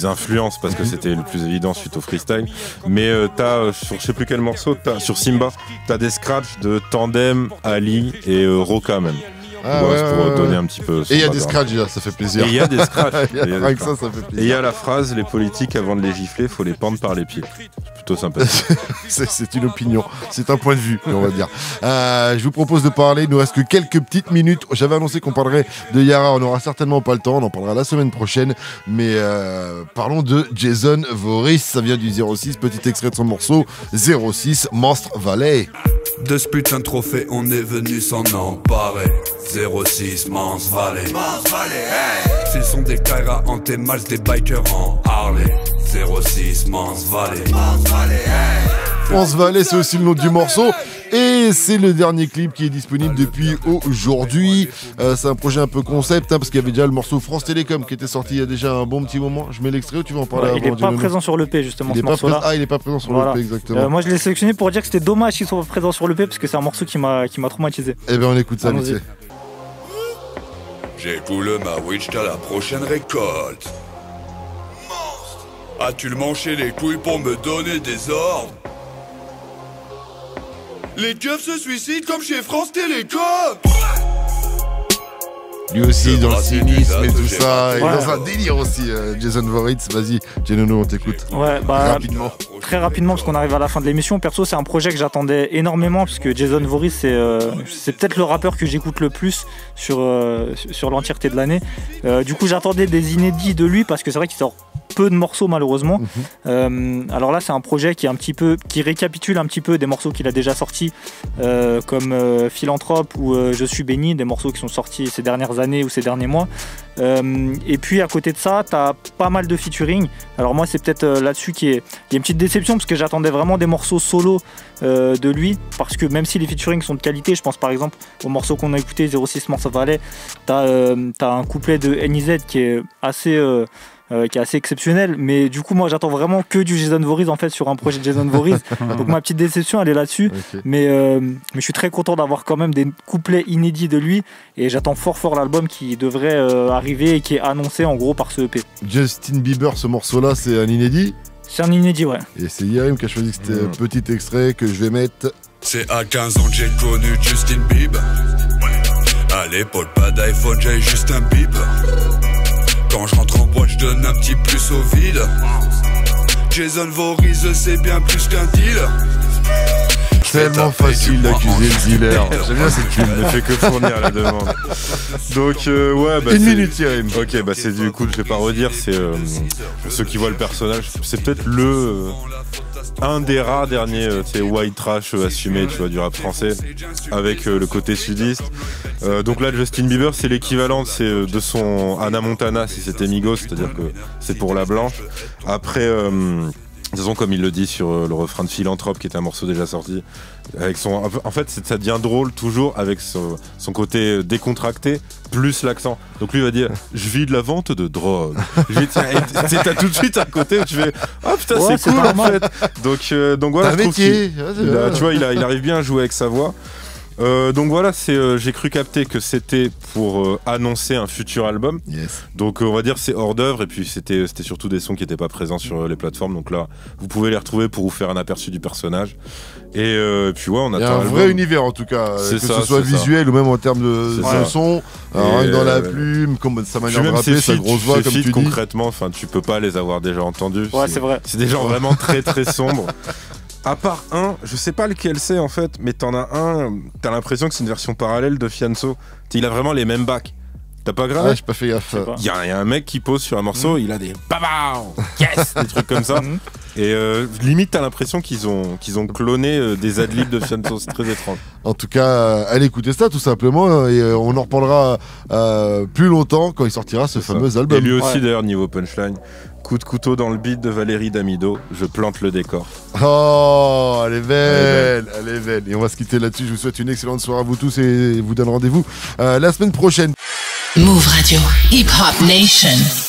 influences parce que c'était le plus évident suite au freestyle. Mais t'as, sur je sais plus quel morceau, sur Simba, t'as des scratchs de Tandem, Ali et Roca même. Pour donner un petit peu. Et il y a des scratchs là, ça fait plaisir. Et il y a des scratchs. Rien que ça fait plaisir. Et il y a la phrase, les politiques avant de les gifler, faut les pendre par les pieds. C'est plutôt sympathique. C'est une opinion, c'est un point de vue, on va dire. Je vous propose de parler, il nous reste que quelques petites minutes. J'avais annoncé qu'on parlerait de Yara, on n'aura certainement pas le temps, on en parlera la semaine prochaine. Mais parlons de Jason Voorhees, ça vient du 06, petit extrait de son morceau 06, Monstre Valley. De ce putain de trophée, on est venu s'en emparer. 06, Monstre Valley. Hey. S'ils sont des Kaira en T-Mals, des bikers en Harley. 06, Monstre Valley. Hey. Monstre Valley, c'est aussi le nom du morceau. Et c'est le dernier clip qui est disponible depuis aujourd'hui. C'est un projet un peu concept, parce qu'il y avait déjà le morceau France Télécom qui était sorti il y a déjà un bon petit moment. Je mets l'extrait ou tu vas en parler avant? Il n'est pas présent sur l'EP justement, ce morceau-là. Il n'est pas présent sur l'EP, exactement. Moi je l'ai sélectionné pour dire que c'était dommage qu'il soit pas présent sur l'EP parce que c'est un morceau qui m'a traumatisé. Eh bien on écoute ça, vite. J'ai coulé ma witch à la prochaine récolte. As-tu le manché les couilles pour me donner des ordres? Les keufs se suicident comme chez France Télécom. Lui aussi dans le cynisme et tout ça, et dans un délire aussi, Jason Voorhees. Vas-y, Genono, on t'écoute. Rapidement. Très rapidement, parce qu'on arrive à la fin de l'émission. Perso, c'est un projet que j'attendais énormément, parce que Jason Voorhees, c'est peut-être le rappeur que j'écoute le plus sur l'entièreté de l'année. Du coup, j'attendais des inédits de lui, parce que c'est vrai qu'il sort peu de morceaux malheureusement. Alors là, c'est un projet qui récapitule un petit peu des morceaux qu'il a déjà sortis, comme Philanthrope ou Je suis béni, des morceaux qui sont sortis ces dernières années ou ces derniers mois. Et puis à côté de ça, t'as pas mal de featuring. Alors moi, c'est peut-être là-dessus qu'il y a une petite déception, parce que j'attendais vraiment des morceaux solo de lui, parce que même si les featuring sont de qualité, je pense par exemple au morceau qu'on a écouté, 06 Monstre Valley, t'as un couplet de NIZ qui est assez qui est assez exceptionnel. Mais du coup, moi, j'attends vraiment que du Jason Voorhees en fait sur un projet de Jason Voorhees. Donc ma petite déception, elle est là-dessus. Ok. Mais je suis très content d'avoir quand même des couplets inédits de lui. Et j'attends fort l'album qui devrait arriver et qui est annoncé en gros par ce EP. Justin Bieber, ce morceau-là, c'est un inédit. C'est un inédit, ouais. Et c'est Yerim qui a choisi que c'était un petit extrait que je vais mettre. C'est à 15 ans que j'ai connu Justin Bieber. À l'époque, pas d'iPhone, j'avais juste un bib. Quand je rentre en boîte, je donne un petit plus au vide. Jason Voorhees, c'est bien plus qu'un deal. Tellement facile d'accuser le dealer. J'aime bien cette Il ne fait que fournir la demande. Donc, ouais, bah. Une minute, Yerim. Ok, bah c'est du coup, je vais pas redire, c'est pour ceux qui voient le personnage, c'est peut-être un des rares derniers white trash assumés, tu vois, du rap français, avec le côté sudiste. Donc là, Justin Bieber, c'est l'équivalent de son Hannah Montana si c'était Migos, c'est-à-dire que c'est pour la blanche. Après, de toute façon, comme il le dit sur le refrain de Philanthrope, qui est un morceau déjà sorti, avec en fait, ça devient drôle toujours avec son côté décontracté plus l'accent. Donc lui il va dire je vis de la vente de drogue. T'as tout de suite un côté où tu fais ah putain Ouais, c'est cool en fait. Donc voilà, T'as je un trouve métier. tu vois, il arrive bien à jouer avec sa voix. Donc voilà, j'ai cru capter que c'était pour annoncer un futur album. Yes. Donc on va dire c'est hors d'œuvre et puis c'était surtout des sons qui n'étaient pas présents sur les plateformes. Donc là, vous pouvez les retrouver pour vous faire un aperçu du personnage. Et puis ouais, on Il y a attend un vrai univers en tout cas, que C'est ce ça, soit c'est ça. visuel ou même en termes de C'est ça. son. Alors, rien que dans la plume, comme sa manière de même rapper, sa feats, grosse voix, comme tu dis. concrètement, enfin tu peux pas les avoir déjà entendus. Ouais, c'est vrai. C'est des gens vraiment très très sombres. À part un, je sais pas lequel c'est en fait, mais t'en as un, t'as l'impression que c'est une version parallèle de Fianso. Il a vraiment les mêmes bacs. T'as pas grave? Ah, j'ai pas fait gaffe. Il y a un mec qui pose sur un morceau, il a des babao, yes, des trucs comme ça. Et limite t'as l'impression qu'ils ont cloné des adlibs de Fianso, c'est très étrange. En tout cas, allez écouter ça tout simplement et on en reparlera plus longtemps quand il sortira ce fameux album. Et lui aussi d'ailleurs niveau punchline. Coup de couteau dans le beat de Valérie Damido, je plante le décor. Oh, elle est belle, elle est belle. Et on va se quitter là-dessus. Je vous souhaite une excellente soirée à vous tous et vous donne rendez-vous la semaine prochaine. Move Radio, Hip Hop Nation.